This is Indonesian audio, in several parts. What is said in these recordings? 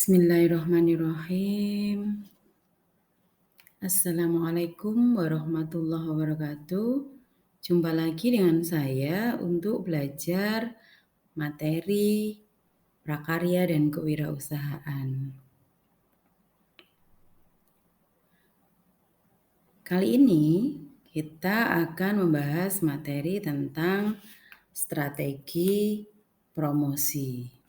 Bismillahirrahmanirrahim. Assalamualaikum warahmatullahi wabarakatuh. Jumpa lagi dengan saya untuk belajar materi prakarya dan kewirausahaan. Kali ini kita akan membahas materi tentang strategi promosi.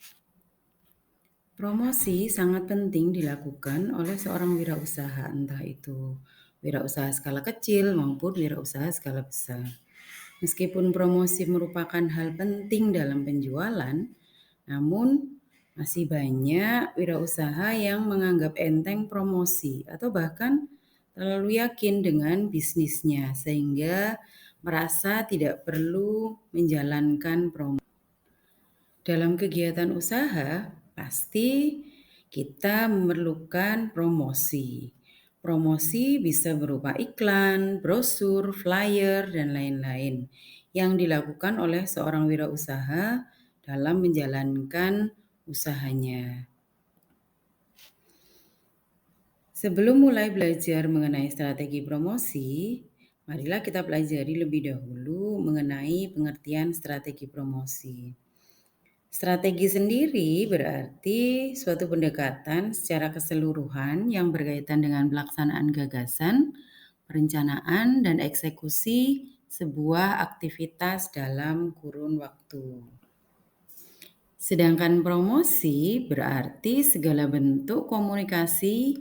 Promosi sangat penting dilakukan oleh seorang wirausaha, entah itu wirausaha skala kecil maupun wirausaha skala besar. Meskipun promosi merupakan hal penting dalam penjualan, namun masih banyak wirausaha yang menganggap enteng promosi atau bahkan terlalu yakin dengan bisnisnya sehingga merasa tidak perlu menjalankan promosi. Dalam kegiatan usaha, pasti kita memerlukan promosi. Promosi bisa berupa iklan, brosur, flyer, dan lain-lain yang dilakukan oleh seorang wirausaha dalam menjalankan usahanya. Sebelum mulai belajar mengenai strategi promosi, marilah kita pelajari lebih dahulu mengenai pengertian strategi promosi. Strategi sendiri berarti suatu pendekatan secara keseluruhan yang berkaitan dengan pelaksanaan gagasan, perencanaan, dan eksekusi sebuah aktivitas dalam kurun waktu. Sedangkan promosi berarti segala bentuk komunikasi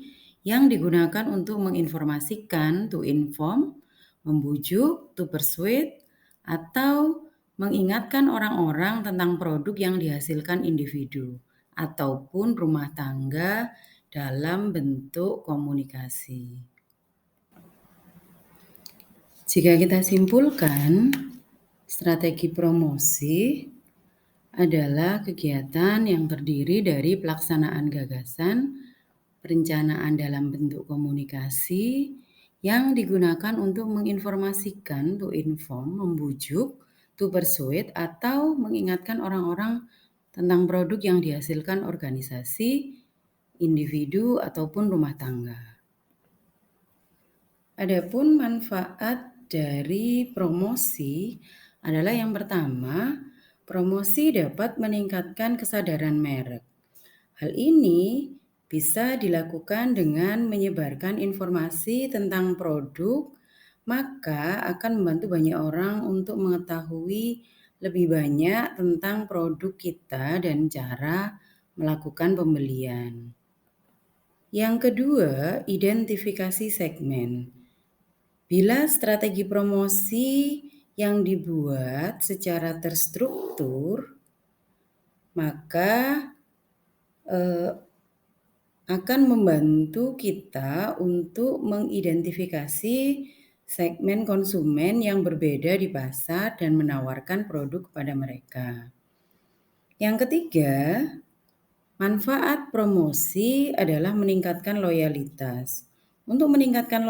yang digunakan untuk menginformasikan, to inform, membujuk, to persuade, atau mengingatkan orang-orang tentang produk yang dihasilkan individu ataupun rumah tangga dalam bentuk komunikasi. Jika kita simpulkan, strategi promosi adalah kegiatan yang terdiri dari pelaksanaan gagasan, perencanaan dalam bentuk komunikasi yang digunakan untuk menginformasikan, to inform, membujuk, to persuade, atau mengingatkan orang-orang tentang produk yang dihasilkan organisasi, individu, ataupun rumah tangga. Adapun manfaat dari promosi adalah yang pertama, promosi dapat meningkatkan kesadaran merek. Hal ini bisa dilakukan dengan menyebarkan informasi tentang produk, maka akan membantu banyak orang untuk mengetahui lebih banyak tentang produk kita dan cara melakukan pembelian. Yang kedua, identifikasi segmen. Bila strategi promosi yang dibuat secara terstruktur, maka akan membantu kita untuk mengidentifikasi segmen konsumen yang berbeda di pasar dan menawarkan produk kepada mereka. Yang ketiga, manfaat promosi adalah meningkatkan loyalitas. Untuk meningkatkan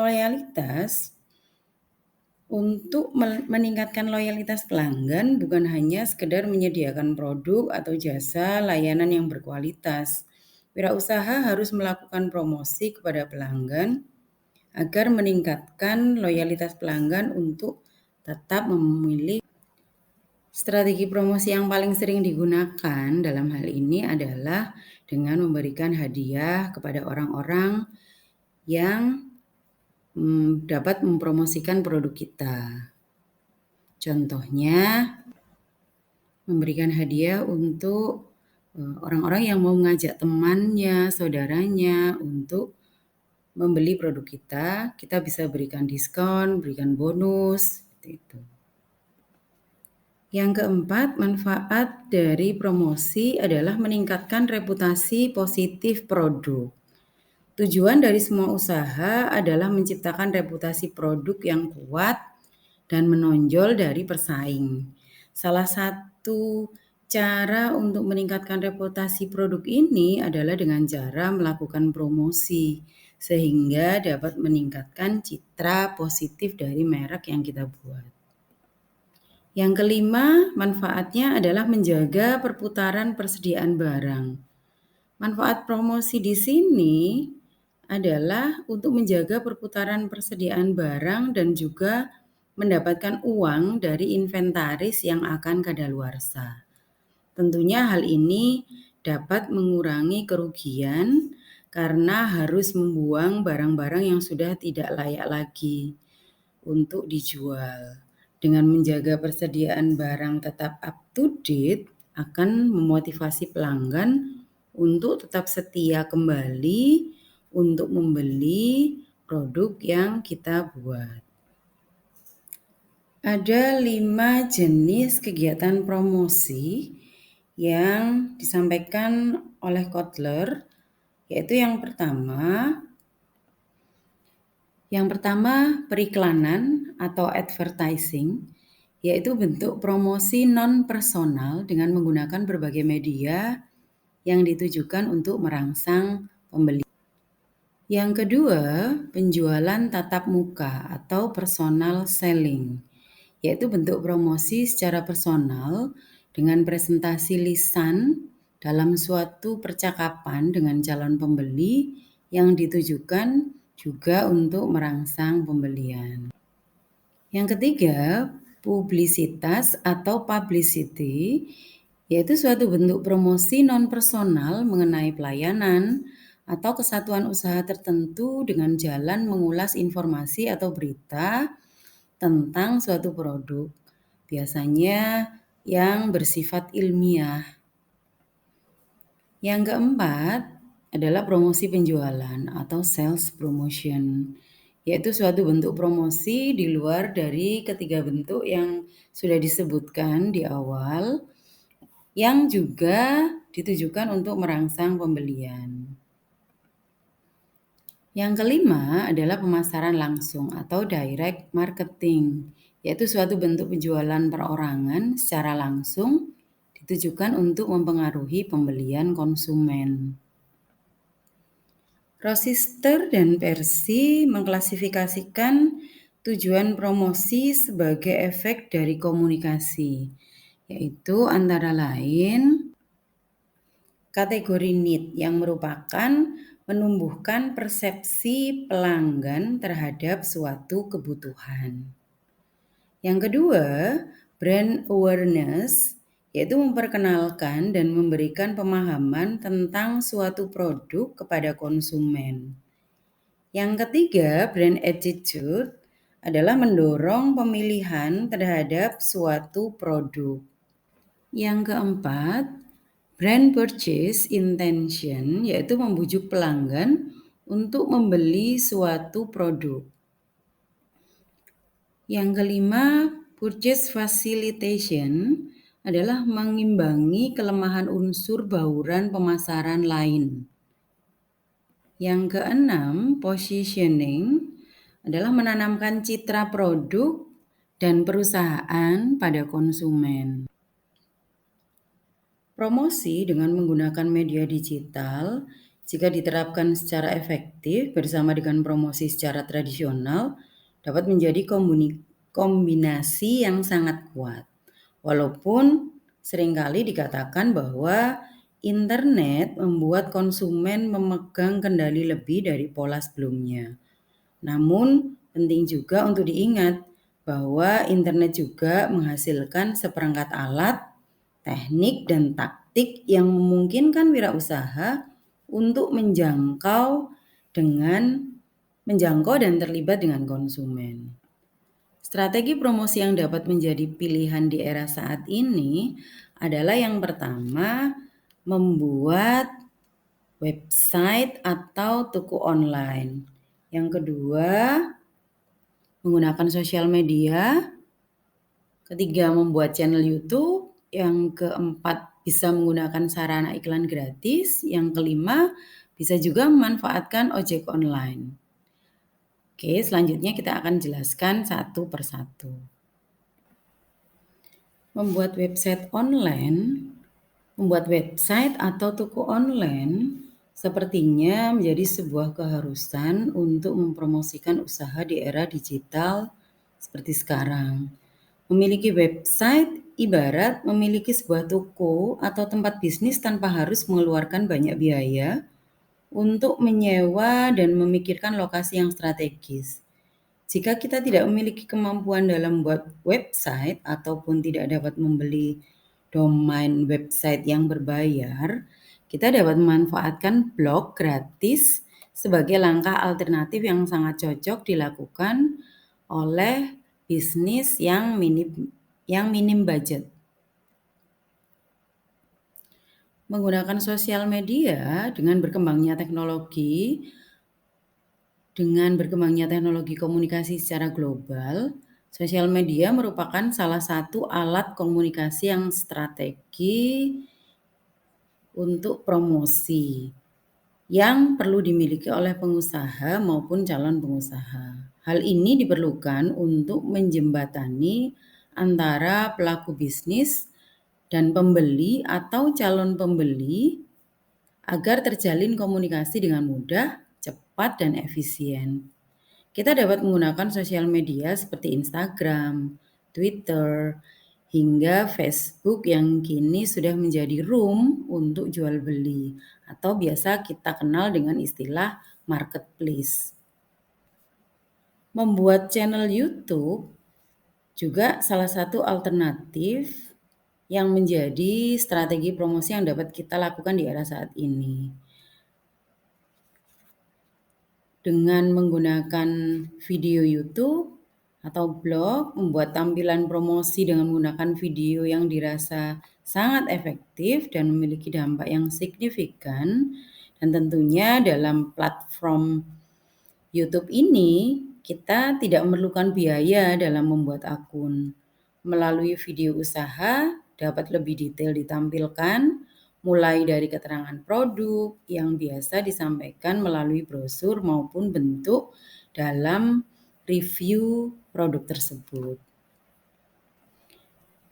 loyalitas pelanggan bukan hanya sekedar menyediakan produk atau jasa layanan yang berkualitas. Wirausaha harus melakukan promosi kepada pelanggan agar meningkatkan loyalitas pelanggan untuk tetap memilih. Strategi promosi yang paling sering digunakan dalam hal ini adalah dengan memberikan hadiah kepada orang-orang yang dapat mempromosikan produk kita. Contohnya, memberikan hadiah untuk orang-orang yang mau mengajak temannya, saudaranya untuk membeli produk kita, kita bisa berikan diskon, berikan bonus, seperti itu. Yang keempat, manfaat dari promosi adalah meningkatkan reputasi positif produk. Tujuan dari semua usaha adalah menciptakan reputasi produk yang kuat dan menonjol dari pesaing. Salah satu cara untuk meningkatkan reputasi produk ini adalah dengan cara melakukan promosi, sehingga dapat meningkatkan citra positif dari merek yang kita buat. Yang kelima, manfaatnya adalah menjaga perputaran persediaan barang. Manfaat promosi di sini adalah untuk menjaga perputaran persediaan barang dan juga mendapatkan uang dari inventaris yang akan kadaluarsa. Tentunya hal ini dapat mengurangi kerugian karena harus membuang barang-barang yang sudah tidak layak lagi untuk dijual. Dengan menjaga persediaan barang tetap up to date akan memotivasi pelanggan untuk tetap setia kembali untuk membeli produk yang kita buat. Ada 5 jenis kegiatan promosi yang disampaikan oleh Kotler, yaitu yang pertama periklanan atau advertising, yaitu bentuk promosi non-personal dengan menggunakan berbagai media yang ditujukan untuk merangsang pembeli. Yang kedua, penjualan tatap muka atau personal selling, yaitu bentuk promosi secara personal dengan presentasi lisan dalam suatu percakapan dengan calon pembeli yang ditujukan juga untuk merangsang pembelian. Yang ketiga, publisitas atau publicity, yaitu suatu bentuk promosi non-personal mengenai pelayanan atau kesatuan usaha tertentu dengan jalan mengulas informasi atau berita tentang suatu produk, biasanya yang bersifat ilmiah. Yang keempat adalah promosi penjualan atau sales promotion, yaitu suatu bentuk promosi di luar dari ketiga bentuk yang sudah disebutkan di awal, yang juga ditujukan untuk merangsang pembelian. Yang kelima adalah pemasaran langsung atau direct marketing, yaitu suatu bentuk penjualan perorangan secara langsung ditujukan untuk mempengaruhi pembelian konsumen. Rochester dan Percy mengklasifikasikan tujuan promosi sebagai efek dari komunikasi, yaitu antara lain kategori need yang merupakan menumbuhkan persepsi pelanggan terhadap suatu kebutuhan. Yang kedua, brand awareness, yaitu memperkenalkan dan memberikan pemahaman tentang suatu produk kepada konsumen. Yang ketiga, brand attitude adalah mendorong pemilihan terhadap suatu produk. Yang keempat, brand purchase intention, yaitu membujuk pelanggan untuk membeli suatu produk. Yang kelima, purchase facilitation adalah mengimbangi kelemahan unsur bauran pemasaran lain. Yang keenam, positioning adalah menanamkan citra produk dan perusahaan pada konsumen. Promosi dengan menggunakan media digital, jika diterapkan secara efektif bersama dengan promosi secara tradisional, dapat menjadi kombinasi yang sangat kuat. Walaupun seringkali dikatakan bahwa internet membuat konsumen memegang kendali lebih dari pola sebelumnya. Namun, penting juga untuk diingat bahwa internet juga menghasilkan seperangkat alat, teknik, dan taktik yang memungkinkan wirausaha untuk menjangkau dan terlibat dengan konsumen. Strategi promosi yang dapat menjadi pilihan di era saat ini adalah yang pertama, membuat website atau toko online. Yang kedua, menggunakan sosial media. Ketiga, membuat channel YouTube. Yang keempat, bisa menggunakan sarana iklan gratis. Yang kelima, bisa juga memanfaatkan ojek online. Oke, selanjutnya kita akan jelaskan satu persatu. Membuat website atau toko online sepertinya menjadi sebuah keharusan untuk mempromosikan usaha di era digital seperti sekarang. Memiliki website ibarat memiliki sebuah toko atau tempat bisnis tanpa harus mengeluarkan banyak biaya untuk menyewa dan memikirkan lokasi yang strategis. Jika kita tidak memiliki kemampuan dalam membuat website ataupun tidak dapat membeli domain website yang berbayar, kita dapat memanfaatkan blog gratis sebagai langkah alternatif yang sangat cocok dilakukan oleh bisnis yang minim budget. Menggunakan sosial media dengan berkembangnya teknologi komunikasi secara global, sosial media merupakan salah satu alat komunikasi yang strategi untuk promosi yang perlu dimiliki oleh pengusaha maupun calon pengusaha. Hal ini diperlukan untuk menjembatani antara pelaku bisnis dan pembeli atau calon pembeli agar terjalin komunikasi dengan mudah, cepat, dan efisien. Kita dapat menggunakan sosial media seperti Instagram, Twitter, hingga Facebook yang kini sudah menjadi room untuk jual beli atau biasa kita kenal dengan istilah marketplace. Membuat channel YouTube juga salah satu alternatif yang menjadi strategi promosi yang dapat kita lakukan di era saat ini. Dengan menggunakan video YouTube atau blog, membuat tampilan promosi dengan menggunakan video yang dirasa sangat efektif dan memiliki dampak yang signifikan. Dan tentunya dalam platform YouTube ini, kita tidak memerlukan biaya dalam membuat akun. Melalui video usaha, dapat lebih detail ditampilkan, mulai dari keterangan produk yang biasa disampaikan melalui brosur maupun bentuk dalam review produk tersebut.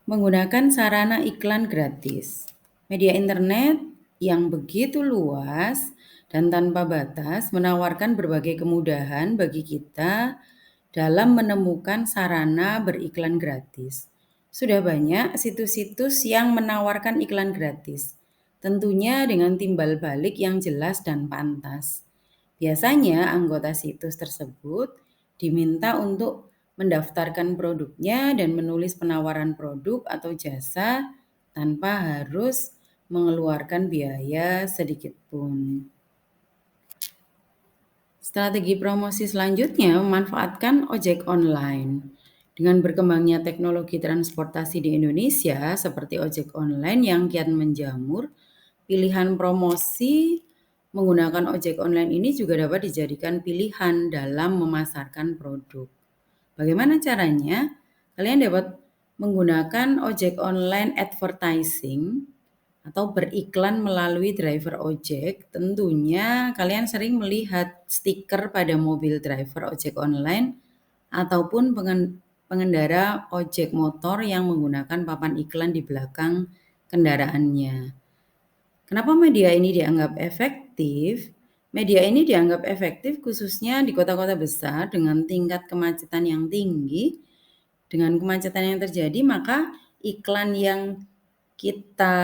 Menggunakan sarana iklan gratis. Media internet yang begitu luas dan tanpa batas menawarkan berbagai kemudahan bagi kita dalam menemukan sarana beriklan gratis. Sudah banyak situs-situs yang menawarkan iklan gratis, tentunya dengan timbal balik yang jelas dan pantas. Biasanya anggota situs tersebut diminta untuk mendaftarkan produknya dan menulis penawaran produk atau jasa tanpa harus mengeluarkan biaya sedikit pun. Strategi promosi selanjutnya memanfaatkan ojek online. Dengan berkembangnya teknologi transportasi di Indonesia seperti ojek online yang kian menjamur, pilihan promosi menggunakan ojek online ini juga dapat dijadikan pilihan dalam memasarkan produk. Bagaimana caranya? Kalian dapat menggunakan ojek online advertising atau beriklan melalui driver ojek. Tentunya kalian sering melihat stiker pada mobil driver ojek online ataupun pengendara ojek motor yang menggunakan papan iklan di belakang kendaraannya. Kenapa media ini dianggap efektif? Media ini dianggap efektif khususnya di kota-kota besar dengan tingkat kemacetan yang tinggi. Dengan kemacetan yang terjadi, maka iklan yang kita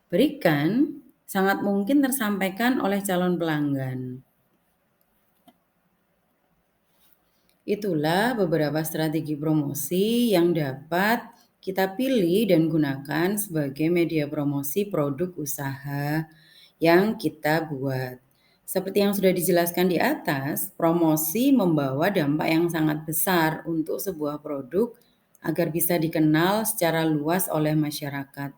berikan sangat mungkin tersampaikan oleh calon pelanggan. Itulah beberapa strategi promosi yang dapat kita pilih dan gunakan sebagai media promosi produk usaha yang kita buat. Seperti yang sudah dijelaskan di atas, promosi membawa dampak yang sangat besar untuk sebuah produk agar bisa dikenal secara luas oleh masyarakat.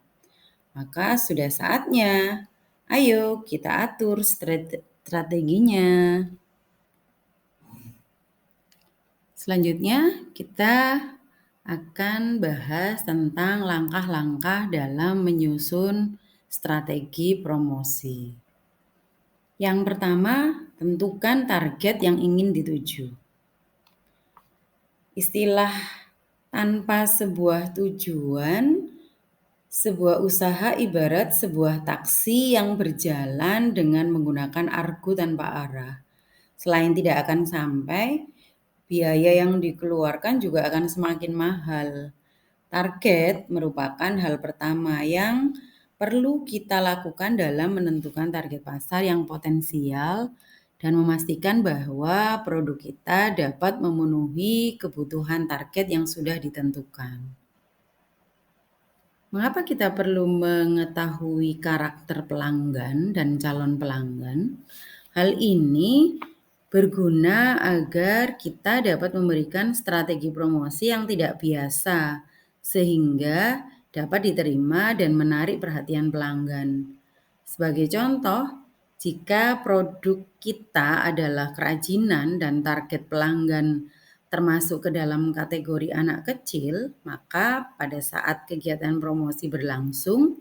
Maka sudah saatnya, ayo kita atur strateginya. Selanjutnya kita akan bahas tentang langkah-langkah dalam menyusun strategi promosi. Yang pertama, tentukan target yang ingin dituju. Istilah tanpa sebuah tujuan, sebuah usaha ibarat sebuah taksi yang berjalan dengan menggunakan argo tanpa arah. Selain tidak akan sampai, biaya yang dikeluarkan juga akan semakin mahal. Target merupakan hal pertama yang perlu kita lakukan dalam menentukan target pasar yang potensial dan memastikan bahwa produk kita dapat memenuhi kebutuhan target yang sudah ditentukan. Mengapa kita perlu mengetahui karakter pelanggan dan calon pelanggan? Hal ini berguna agar kita dapat memberikan strategi promosi yang tidak biasa, sehingga dapat diterima dan menarik perhatian pelanggan. Sebagai contoh, jika produk kita adalah kerajinan dan target pelanggan termasuk ke dalam kategori anak kecil, maka pada saat kegiatan promosi berlangsung,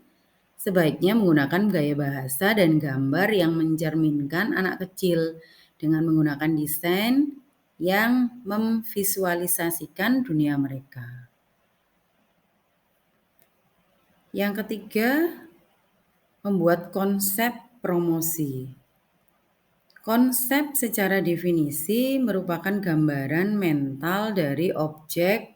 sebaiknya menggunakan gaya bahasa dan gambar yang mencerminkan anak kecil dengan menggunakan desain yang memvisualisasikan dunia mereka. Yang ketiga, membuat konsep promosi. Konsep secara definisi merupakan gambaran mental dari objek,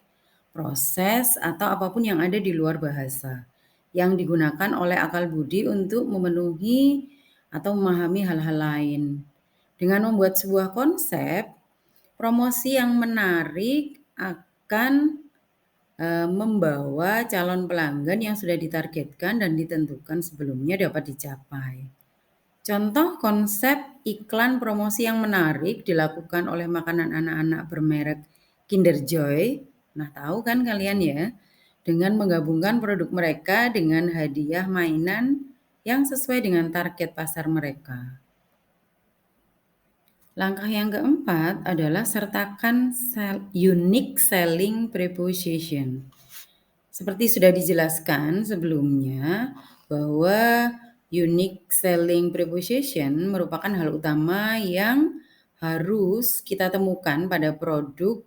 proses, atau apapun yang ada di luar bahasa, yang digunakan oleh akal budi untuk memenuhi atau memahami hal-hal lain. Dengan membuat sebuah konsep, promosi yang menarik akan membawa calon pelanggan yang sudah ditargetkan dan ditentukan sebelumnya dapat dicapai. Contoh konsep iklan promosi yang menarik dilakukan oleh makanan anak-anak bermerek Kinder Joy. Nah, tahu kan kalian ya? Dengan menggabungkan produk mereka dengan hadiah mainan yang sesuai dengan target pasar mereka. Langkah yang keempat adalah sertakan unique selling proposition. Seperti sudah dijelaskan sebelumnya, bahwa unique selling proposition merupakan hal utama yang harus kita temukan pada produk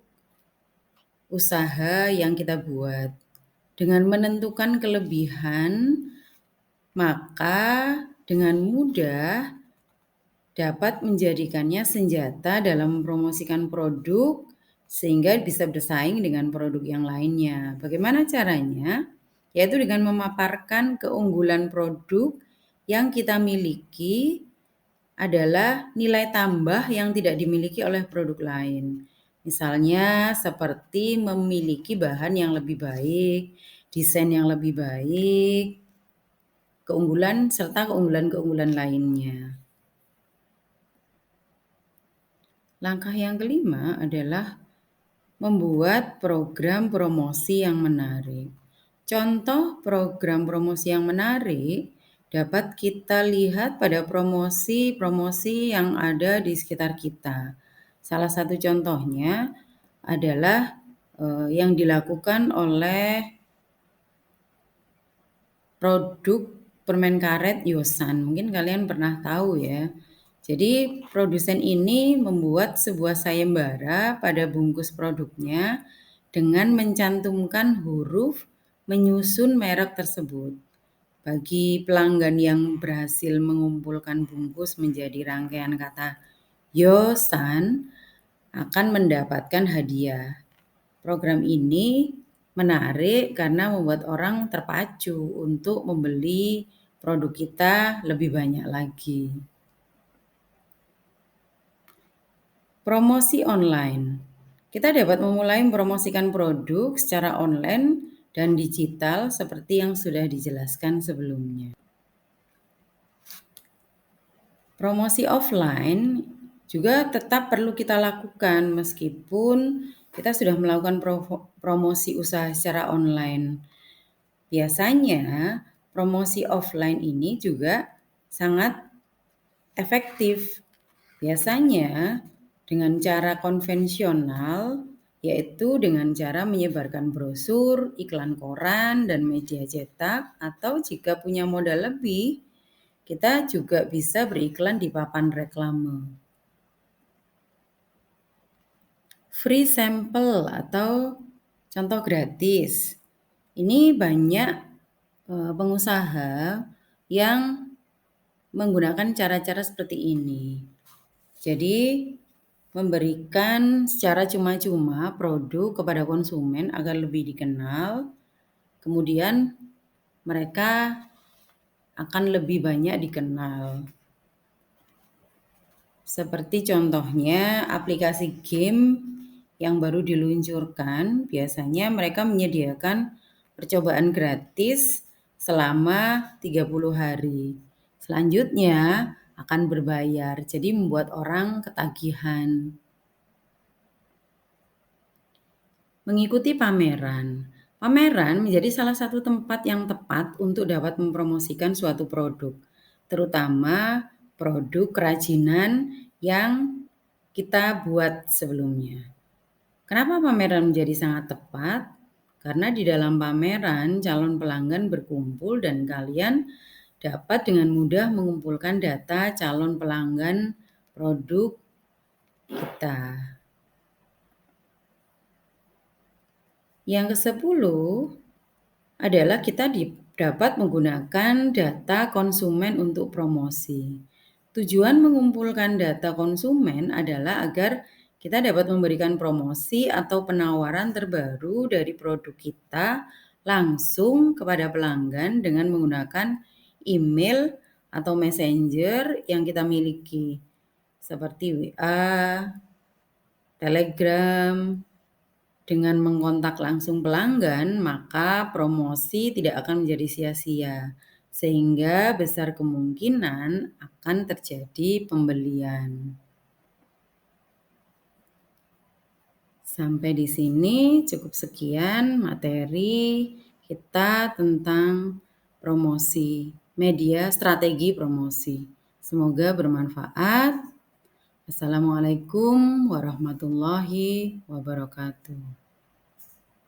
usaha yang kita buat. Dengan menentukan kelebihan, maka dengan mudah dapat menjadikannya senjata dalam mempromosikan produk sehingga bisa bersaing dengan produk yang lainnya. Bagaimana caranya? Yaitu dengan memaparkan keunggulan produk yang kita miliki adalah nilai tambah yang tidak dimiliki oleh produk lain. Misalnya seperti memiliki bahan yang lebih baik, desain yang lebih baik, keunggulan serta keunggulan-keunggulan lainnya. Langkah yang kelima adalah membuat program promosi yang menarik. Contoh program promosi yang menarik dapat kita lihat pada promosi-promosi yang ada di sekitar kita. Salah satu contohnya adalah yang dilakukan oleh produk permen karet Yosan. Mungkin kalian pernah tahu ya. Jadi produsen ini membuat sebuah sayembara pada bungkus produknya dengan mencantumkan huruf menyusun merek tersebut. Bagi pelanggan yang berhasil mengumpulkan bungkus menjadi rangkaian kata Yosan akan mendapatkan hadiah. Program ini menarik karena membuat orang terpacu untuk membeli produk kita lebih banyak lagi. Promosi online. Kita dapat memulai mempromosikan produk secara online dan digital seperti yang sudah dijelaskan sebelumnya. Promosi offline juga tetap perlu kita lakukan meskipun kita sudah melakukan promosi usaha secara online. Biasanya promosi offline ini juga sangat efektif. Biasanya dengan cara konvensional, yaitu dengan cara menyebarkan brosur, iklan koran, dan media cetak, atau jika punya modal lebih, kita juga bisa beriklan di papan reklame. Free sample atau contoh gratis. Ini banyak pengusaha yang menggunakan cara-cara seperti ini. Jadi memberikan secara cuma-cuma produk kepada konsumen agar lebih dikenal kemudian mereka akan lebih banyak dikenal. Seperti contohnya aplikasi game yang baru diluncurkan, biasanya mereka menyediakan percobaan gratis selama 30 hari. Selanjutnya akan berbayar, jadi membuat orang ketagihan. Mengikuti pameran. Pameran menjadi salah satu tempat yang tepat untuk dapat mempromosikan suatu produk, terutama produk kerajinan yang kita buat sebelumnya. Kenapa pameran menjadi sangat tepat? Karena di dalam pameran calon pelanggan berkumpul dan kalian dapat dengan mudah mengumpulkan data calon pelanggan produk kita. Yang ke-10 adalah kita dapat menggunakan data konsumen untuk promosi. Tujuan mengumpulkan data konsumen adalah agar kita dapat memberikan promosi atau penawaran terbaru dari produk kita langsung kepada pelanggan dengan menggunakan email atau messenger yang kita miliki, seperti WA, Telegram. Dengan mengkontak langsung pelanggan, maka promosi tidak akan menjadi sia-sia, sehingga besar kemungkinan akan terjadi pembelian. Sampai di sini cukup sekian materi kita tentang promosi, media strategi promosi. Semoga bermanfaat. Assalamualaikum warahmatullahi wabarakatuh.